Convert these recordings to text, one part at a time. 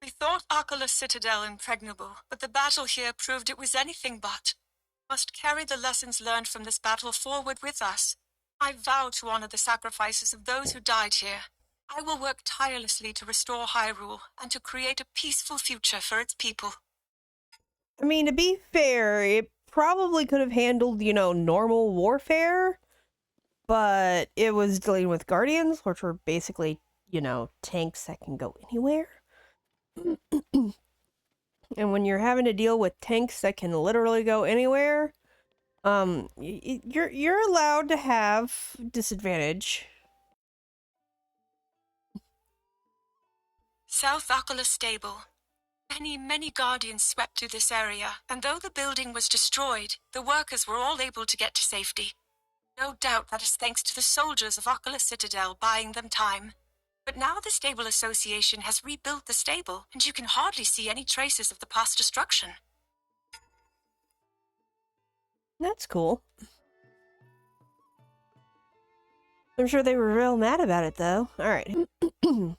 We thought Akkala's citadel impregnable, but the battle here proved it was anything but. Must carry the lessons learned from this battle forward with us. I vow to honor the sacrifices of those who died here. I will work tirelessly to restore Hyrule and to create a peaceful future for its people. I mean, to be fair, it probably could have handled, normal warfare, but it was dealing with Guardians, which were basically, tanks that can go anywhere. And when you're having to deal with tanks that can literally go anywhere, you're allowed to have disadvantage. South Akkala Stable. Many guardians swept through this area, and though the building was destroyed, the workers were all able to get to safety. No doubt that is thanks to the soldiers of Akkala Citadel buying them time. But now the Stable Association has rebuilt the stable, and you can hardly see any traces of the past destruction. That's cool. I'm sure they were real mad about it, though. Alright. Though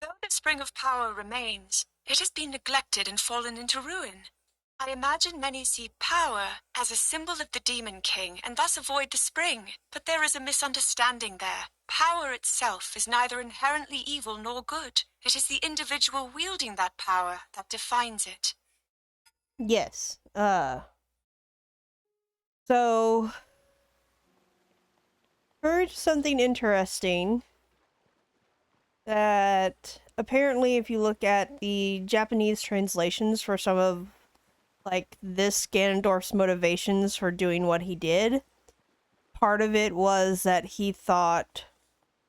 the Spring of Power remains, it has been neglected and fallen into ruin. I imagine many see power as a symbol of the Demon King and thus avoid the spring. But there is a misunderstanding there. Power itself is neither inherently evil nor good. It is the individual wielding that power that defines it. Yes. So... heard something interesting. That apparently if you look at the Japanese translations for some of this Ganondorf's motivations for doing what he did, part of it was that he thought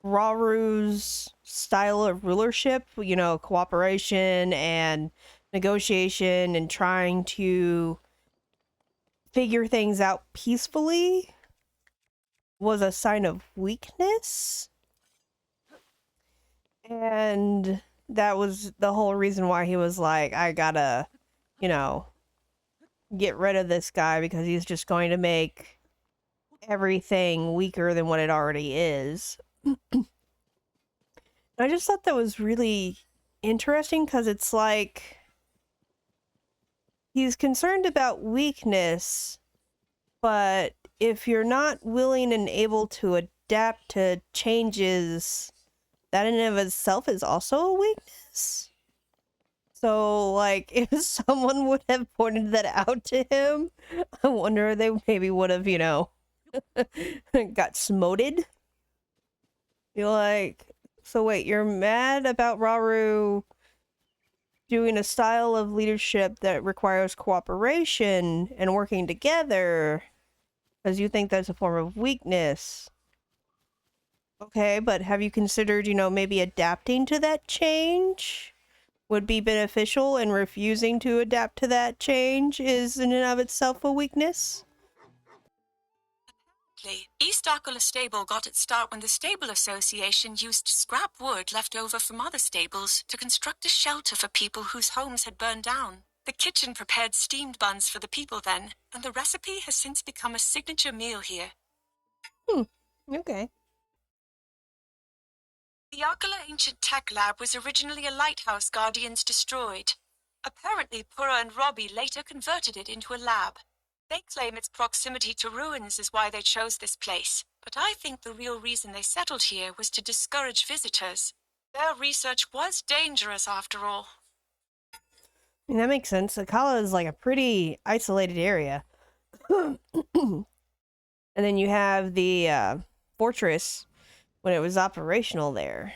Raru's style of rulership, cooperation and negotiation and trying to figure things out peacefully, was a sign of weakness. And that was the whole reason why he was like, I gotta, get rid of this guy because he's just going to make everything weaker than what it already is. I just thought that was really interesting because it's like he's concerned about weakness, but if you're not willing and able to adapt to changes, that in and of itself is also a weakness. So, if someone would have pointed that out to him, I wonder if they maybe would have, got smoted. You're like, so wait, you're mad about Raru doing a style of leadership that requires cooperation and working together, because you think that's a form of weakness. Okay, but have you considered, maybe adapting to that change would be beneficial, and refusing to adapt to that change is in and of itself a weakness? East Akkala Stable got its start when the Stable Association used scrap wood left over from other stables to construct a shelter for people whose homes had burned down. The kitchen prepared steamed buns for the people then, and the recipe has since become a signature meal here. Okay. The Akkala Ancient Tech Lab was originally a lighthouse Guardians destroyed. Apparently, Purah and Robbie later converted it into a lab. They claim its proximity to ruins is why they chose this place, but I think the real reason they settled here was to discourage visitors. Their research was dangerous after all. I mean, that makes sense. Akkala is a pretty isolated area. And then you have the fortress when it was operational there.